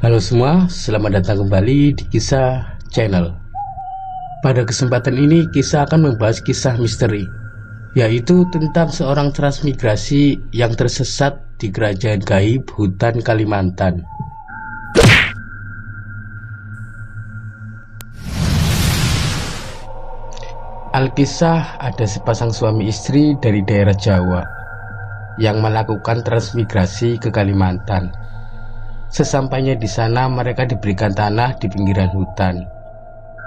Halo semua, selamat datang kembali di Kisah Channel. Pada kesempatan ini, Kisah akan membahas kisah misteri, yaitu tentang seorang transmigrasi yang tersesat di kerajaan gaib hutan Kalimantan. Alkisah ada sepasang suami istri dari daerah Jawa yang melakukan transmigrasi ke Kalimantan. Sesampainya di sana, mereka diberikan tanah di pinggiran hutan.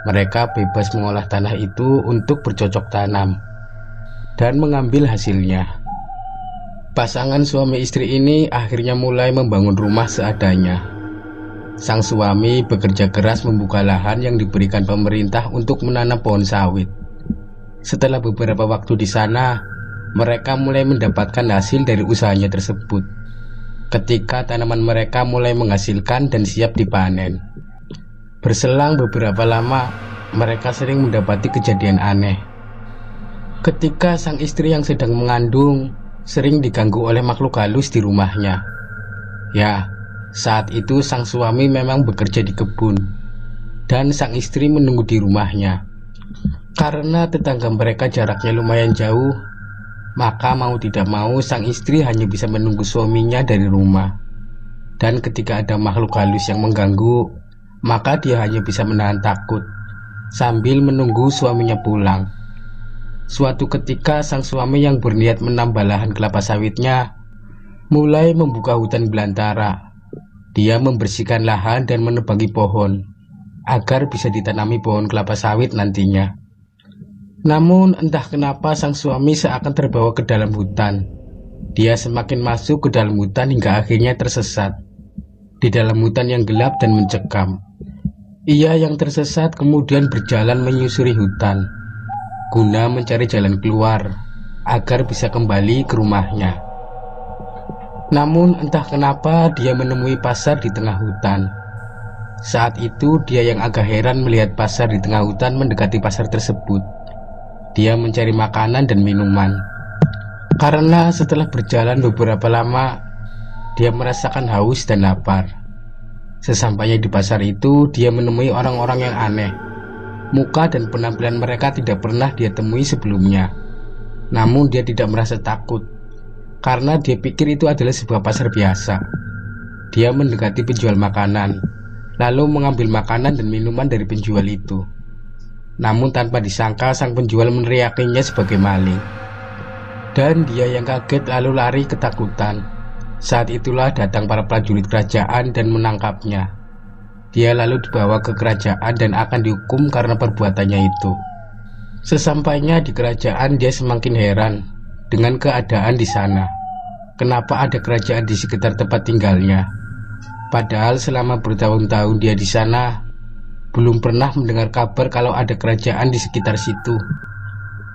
Mereka bebas mengolah tanah itu untuk bercocok tanam dan mengambil hasilnya. Pasangan suami istri ini akhirnya mulai membangun rumah seadanya. Sang suami bekerja keras membuka lahan yang diberikan pemerintah untuk menanam pohon sawit. Setelah beberapa waktu di sana, mereka mulai mendapatkan hasil dari usahanya tersebut. Ketika tanaman mereka mulai menghasilkan dan siap dipanen. Berselang beberapa lama, mereka sering mendapati kejadian aneh. Ketika sang istri yang sedang mengandung sering diganggu oleh makhluk halus di rumahnya. Ya, saat itu sang suami memang bekerja di kebun dan sang istri menunggu di rumahnya. Karena tetangga mereka jaraknya lumayan jauh, maka mau tidak mau sang istri hanya bisa menunggu suaminya dari rumah. Dan ketika ada makhluk halus yang mengganggu, maka dia hanya bisa menahan takut sambil menunggu suaminya pulang. Suatu ketika sang suami yang berniat menambah lahan kelapa sawitnya mulai membuka hutan belantara. Dia membersihkan lahan dan menebangi pohon agar bisa ditanami pohon kelapa sawit nantinya. Namun entah kenapa sang suami seakan terbawa ke dalam hutan. Dia semakin masuk ke dalam hutan hingga akhirnya tersesat di dalam hutan yang gelap dan mencekam. Ia yang tersesat kemudian berjalan menyusuri hutan guna mencari jalan keluar agar bisa kembali ke rumahnya. Namun entah kenapa dia menemui pasar di tengah hutan. Saat itu dia yang agak heran melihat pasar di tengah hutan mendekati pasar tersebut. Dia mencari makanan dan minuman. Karena setelah berjalan beberapa lama, dia merasakan haus dan lapar. Sesampainya di pasar itu, dia menemui orang-orang yang aneh. Muka dan penampilan mereka tidak pernah dia temui sebelumnya. Namun dia tidak merasa takut, karena dia pikir itu adalah sebuah pasar biasa. Dia mendekati penjual makanan, lalu mengambil makanan dan minuman dari penjual itu. Namun tanpa disangka sang penjual meneriakinya sebagai maling. Dan dia yang kaget lalu lari ketakutan. Saat itulah datang para prajurit kerajaan dan menangkapnya. Dia lalu dibawa ke kerajaan dan akan dihukum karena perbuatannya itu. Sesampainya di kerajaan, dia semakin heran dengan keadaan di sana. Kenapa ada kerajaan di sekitar tempat tinggalnya? Padahal selama bertahun-tahun dia di sana belum pernah mendengar kabar kalau ada kerajaan di sekitar situ.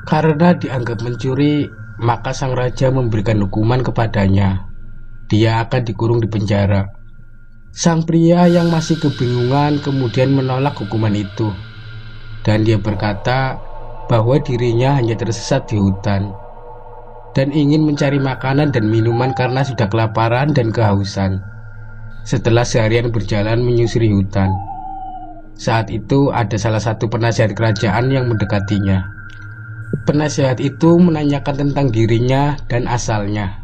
Karena dianggap mencuri, maka sang raja memberikan hukuman kepadanya. Dia akan dikurung di penjara. Sang pria yang masih kebingungan kemudian menolak hukuman itu. Dan dia berkata bahwa dirinya hanya tersesat di hutan dan ingin mencari makanan dan minuman karena sudah kelaparan dan kehausan. Setelah seharian berjalan menyusuri hutan, saat itu ada salah satu penasihat kerajaan yang mendekatinya. Penasihat itu menanyakan tentang dirinya dan asalnya.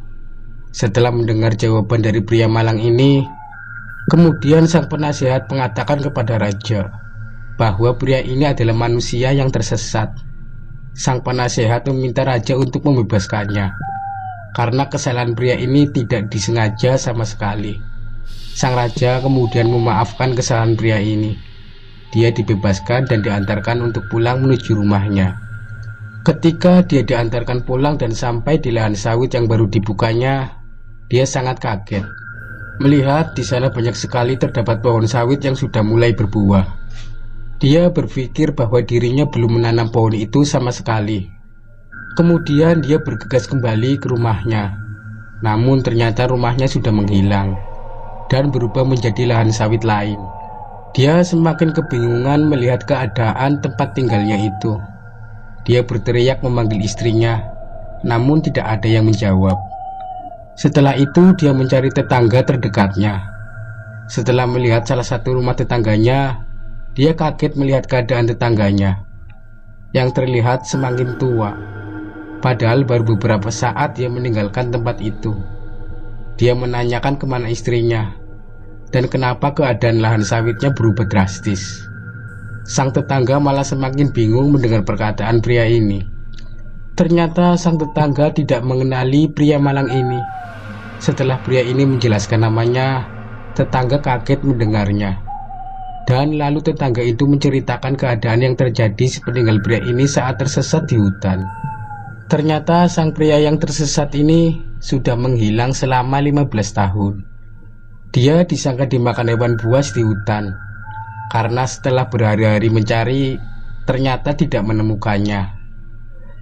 Setelah mendengar jawaban dari pria malang ini, kemudian sang penasihat mengatakan kepada raja bahwa pria ini adalah manusia yang tersesat. Sang penasihat meminta raja untuk membebaskannya karena kesalahan pria ini tidak disengaja sama sekali. Sang raja kemudian memaafkan kesalahan pria ini. Dia dibebaskan dan diantarkan untuk pulang menuju rumahnya. Ketika dia diantarkan pulang dan sampai di lahan sawit yang baru dibukanya, dia sangat kaget melihat di sana banyak sekali terdapat pohon sawit yang sudah mulai berbuah. Dia berpikir bahwa dirinya belum menanam pohon itu sama sekali. Kemudian dia bergegas kembali ke rumahnya. Namun ternyata rumahnya sudah menghilang dan berubah menjadi lahan sawit lain. Dia semakin kebingungan melihat keadaan tempat tinggalnya itu. Dia berteriak memanggil istrinya, namun tidak ada yang menjawab. Setelah itu dia mencari tetangga terdekatnya. Setelah melihat salah satu rumah tetangganya, dia kaget melihat keadaan tetangganya yang terlihat semakin tua. Padahal baru beberapa saat dia meninggalkan tempat itu. Dia menanyakan kemana istrinya dan kenapa keadaan lahan sawitnya berubah drastis. Sang tetangga malah semakin bingung mendengar perkataan pria ini. Ternyata sang tetangga tidak mengenali pria malang ini. Setelah pria ini menjelaskan namanya, tetangga kaget mendengarnya. Dan lalu tetangga itu menceritakan keadaan yang terjadi sepeninggal pria ini saat tersesat di hutan. Ternyata sang pria yang tersesat ini sudah menghilang selama 15 tahun. Dia disangka dimakan hewan buas di hutan. Karena setelah berhari-hari mencari, ternyata tidak menemukannya.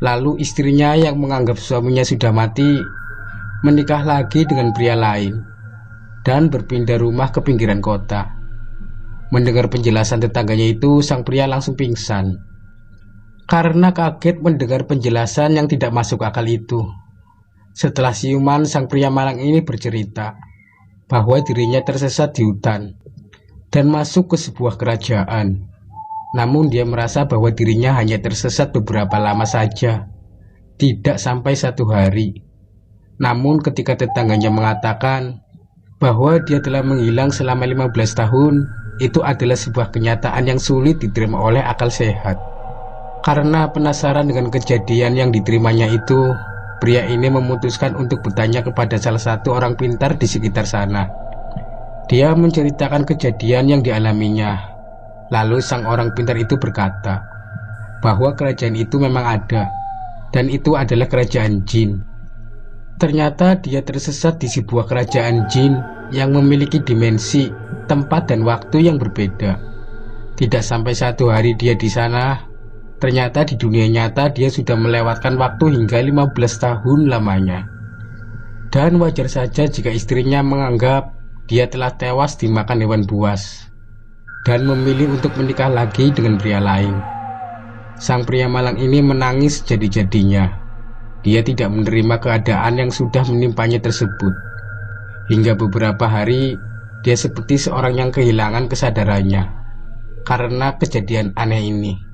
Lalu istrinya yang menganggap suaminya sudah mati, menikah lagi dengan pria lain dan berpindah rumah ke pinggiran kota. Mendengar penjelasan tetangganya itu, sang pria langsung pingsan karena kaget mendengar penjelasan yang tidak masuk akal itu. Setelah siuman, sang pria malang ini bercerita bahwa dirinya tersesat di hutan dan masuk ke sebuah kerajaan. Namun dia merasa bahwa dirinya hanya tersesat beberapa lama saja, tidak sampai 1 hari. Namun ketika tetangganya mengatakan bahwa dia telah menghilang selama 15 tahun, itu adalah sebuah kenyataan yang sulit diterima oleh akal sehat. Karena penasaran dengan kejadian yang diterimanya itu, pria ini memutuskan untuk bertanya kepada salah satu orang pintar di sekitar sana. Dia menceritakan kejadian yang dialaminya. Lalu sang orang pintar itu berkata bahwa kerajaan itu memang ada, dan itu adalah kerajaan jin. Ternyata dia tersesat di sebuah kerajaan jin yang memiliki dimensi, tempat dan waktu yang berbeda. Tidak sampai 1 hari dia di sana, ternyata di dunia nyata dia sudah melewatkan waktu hingga 15 tahun lamanya. Dan wajar saja jika istrinya menganggap dia telah tewas dimakan hewan buas dan memilih untuk menikah lagi dengan pria lain. Sang pria malang ini menangis jadi-jadinya. Dia tidak menerima keadaan yang sudah menimpanya tersebut. Hingga beberapa hari, dia seperti seorang yang kehilangan kesadarannya karena kejadian aneh ini.